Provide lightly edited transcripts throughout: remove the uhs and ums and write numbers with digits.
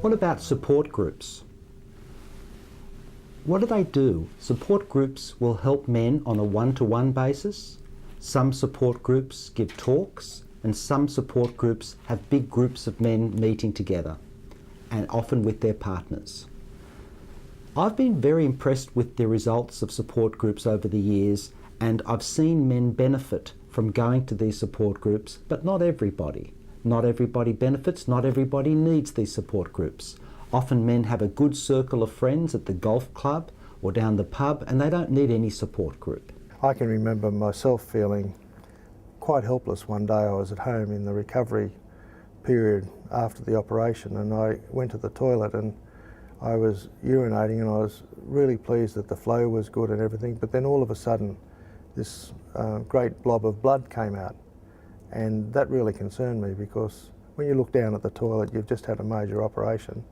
What about support groups? What do they do? Support groups will help men on a one-to-one basis. Some support groups give talks, and some support groups have big groups of men meeting together, and often with their partners. I've been very impressed with the results of support groups over the years, and I've seen men benefit from going to these support groups, but not everybody. Not everybody benefits, not everybody needs these support groups. Often men have a good circle of friends at the golf club or down the pub, and they don't need any support group. I can remember myself feeling quite helpless one day. I was at home in the recovery period after the operation, and I went to the toilet and I was urinating, and I was really pleased that the flow was good and everything, but then all of a sudden this great blob of blood came out, and that really concerned me, because when you look down at the toilet, you've just had a major operation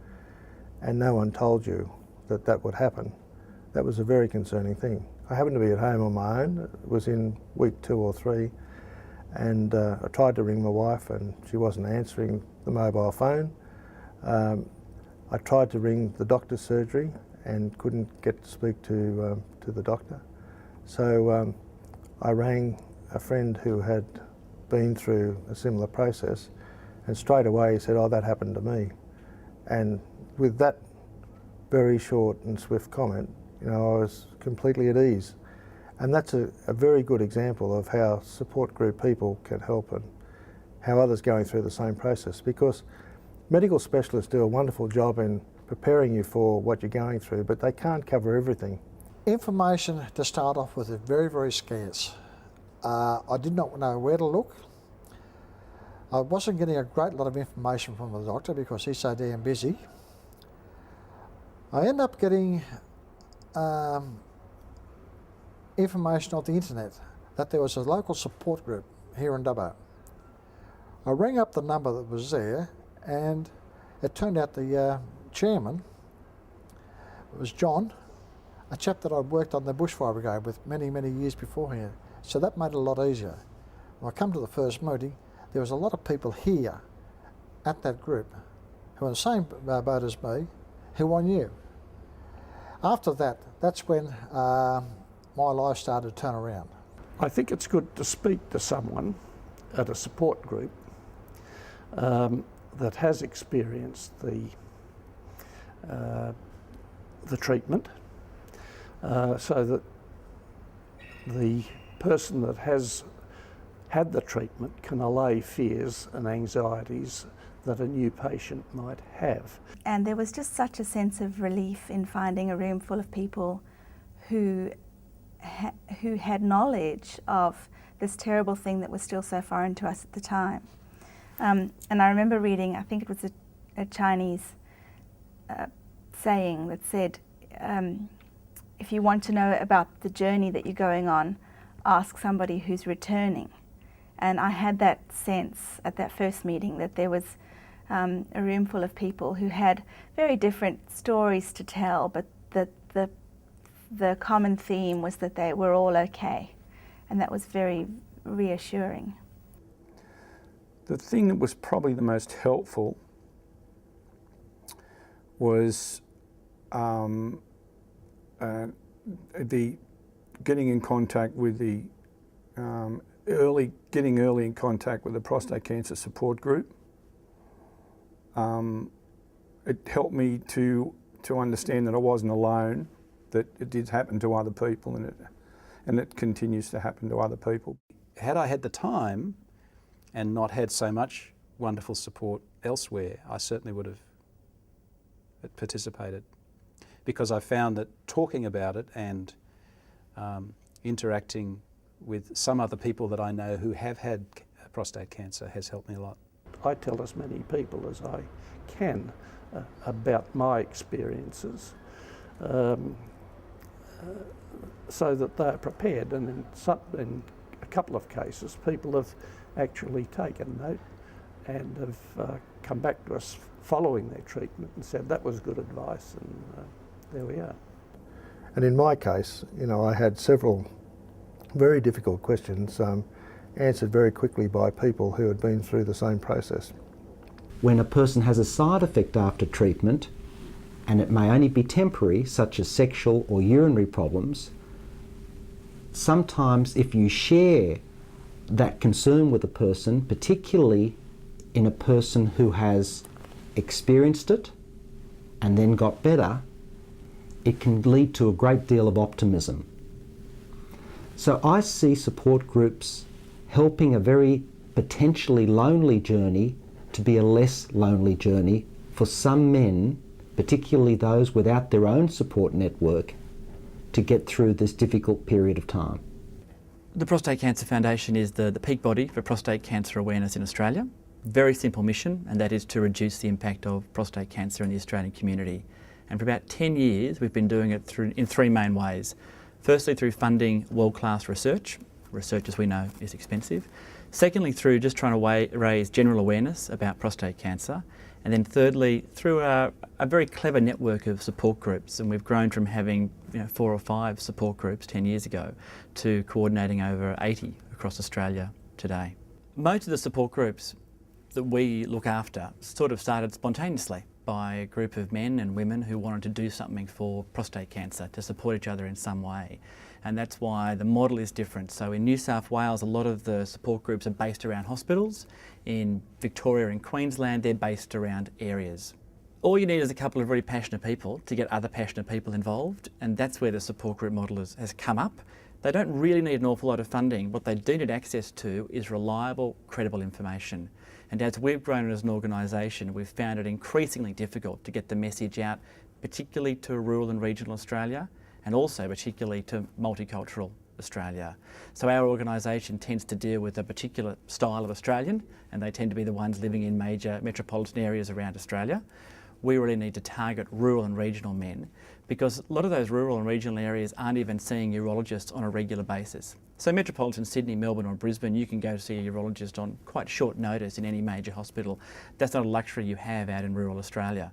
and no one told you that that would happen. That was a very concerning thing. I happened to be at home on my own. It was in week 2 or 3, and I tried to ring my wife and she wasn't answering the mobile phone. I tried to ring the doctor's surgery and couldn't get to speak to the doctor. So I rang a friend who had been through a similar process, and straight away he said, "Oh, that happened to me." And with that very short and swift comment, I was completely at ease. And that's a very good example of how support group people can help and how others going through the same process, because medical specialists do a wonderful job in preparing you for what you're going through, but they can't cover everything. Information to start off with is very, very scarce. I did not know where to look. I wasn't getting a great lot of information from the doctor because he's so damn busy. I ended up getting information off the internet that there was a local support group here in Dubbo. I rang up the number that was there, and it turned out the chairman was John, a chap that I'd worked on the bushfire brigade with many, many years beforehand. So that made it a lot easier. When I come to the first meeting, there was a lot of people here at that group who were in the same boat as me, who I knew. After that, that's when my life started to turn around. I think it's good to speak to someone at a support group that has experienced the treatment, so that the person that has had the treatment can allay fears and anxieties that a new patient might have. And there was just such a sense of relief in finding a room full of people who had knowledge of this terrible thing that was still so foreign to us at the time. And I remember reading, I think it was a Chinese saying that said, if you want to know about the journey that you're going on, ask somebody who's returning. And I had that sense at that first meeting that there was a room full of people who had very different stories to tell, but the common theme was that they were all okay. And that was very reassuring. The thing that was probably the most helpful was the getting in contact with the getting early in contact with the prostate cancer support group. It helped me to understand that I wasn't alone, that it did happen to other people, and it continues to happen to other people. Had I had the time and not had so much wonderful support elsewhere, I certainly would have participated, because I found that talking about it and interacting with some other people that I know who have had prostate cancer has helped me a lot. I tell as many people as I can about my experiences, so that they're prepared, and in a couple of cases people have actually taken note and have come back to us following their treatment and said that was good advice, and there we are. And in my case, I had several very difficult questions answered very quickly by people who had been through the same process. when a person has a side effect after treatment, and it may only be temporary, such as sexual or urinary problems, sometimes if you share that concern with a person, particularly in a person who has experienced it and then got better, it can lead to a great deal of optimism. So I see support groups helping a very potentially lonely journey to be a less lonely journey for some men, particularly those without their own support network, to get through this difficult period of time. The Prostate Cancer Foundation is the peak body for prostate cancer awareness in Australia. Very simple mission, and that is to reduce the impact of prostate cancer in the Australian community. And for about 10 years we've been doing it in three main ways. Firstly, through funding world-class research. Research, as we know, is expensive. Secondly, through just trying to raise general awareness about prostate cancer. And then thirdly, through a very clever network of support groups, and we've grown from having 4 or 5 support groups 10 years ago to coordinating over 80 across Australia today. Most of the support groups that we look after sort of started spontaneously by a group of men and women who wanted to do something for prostate cancer, to support each other in some way. And that's why the model is different. So in New South Wales, a lot of the support groups are based around hospitals. In Victoria and Queensland, they're based around areas. All you need is a couple of really passionate people to get other passionate people involved, and that's where the support group model has come up. They don't really need an awful lot of funding. What they do need access to is reliable, credible information. And as we've grown as an organisation, we've found it increasingly difficult to get the message out, particularly to rural and regional Australia, and also particularly to multicultural Australia. So our organisation tends to deal with a particular style of Australian, and they tend to be the ones living in major metropolitan areas around Australia. We really need to target rural and regional men, because a lot of those rural and regional areas aren't even seeing urologists on a regular basis. So metropolitan Sydney, Melbourne or Brisbane, you can go to see a urologist on quite short notice in any major hospital. That's not a luxury you have out in rural Australia.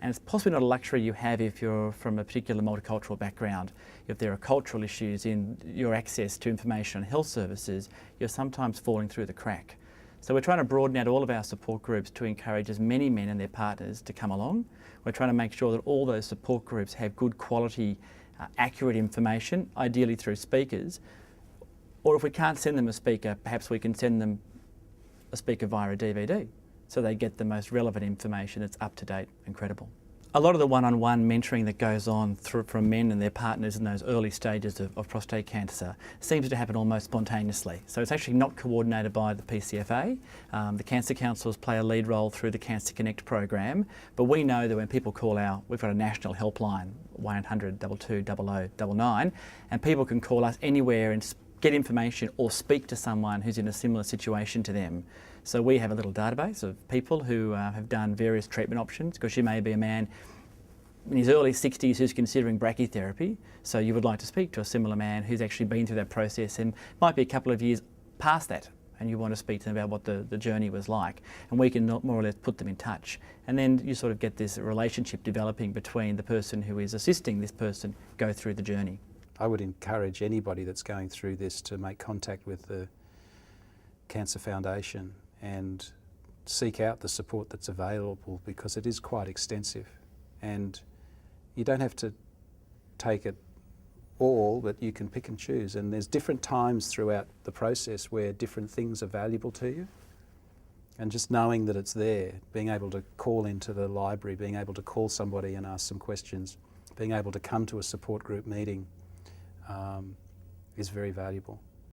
And it's possibly not a luxury you have if you're from a particular multicultural background. If there are cultural issues in your access to information on health services, you're sometimes falling through the crack. So we're trying to broaden out all of our support groups to encourage as many men and their partners to come along. We're trying to make sure that all those support groups have good quality, accurate information, ideally through speakers. Or if we can't send them a speaker, perhaps we can send them a speaker via a DVD, so they get the most relevant information that's up to date and credible. A lot of the one-on-one mentoring that goes on from men and their partners in those early stages of prostate cancer seems to happen almost spontaneously. So it's actually not coordinated by the PCFA. The Cancer Councils play a lead role through the Cancer Connect program, but we know that when people call we've got a national helpline, 1800 22 0099, and people can call us anywhere and get information or speak to someone who's in a similar situation to them. So we have a little database of people who have done various treatment options, because you may be a man in his early 60s who's considering brachytherapy, so you would like to speak to a similar man who's actually been through that process and might be a couple of years past that, and you want to speak to them about what the journey was like, and we can more or less put them in touch. And then you sort of get this relationship developing between the person who is assisting this person go through the journey. I would encourage anybody that's going through this to make contact with the Cancer Foundation and seek out the support that's available, because it is quite extensive, and you don't have to take it all, but you can pick and choose, and there's different times throughout the process where different things are valuable to you, and just knowing that it's there, being able to call into the library, being able to call somebody and ask some questions, being able to come to a support group meeting is very valuable.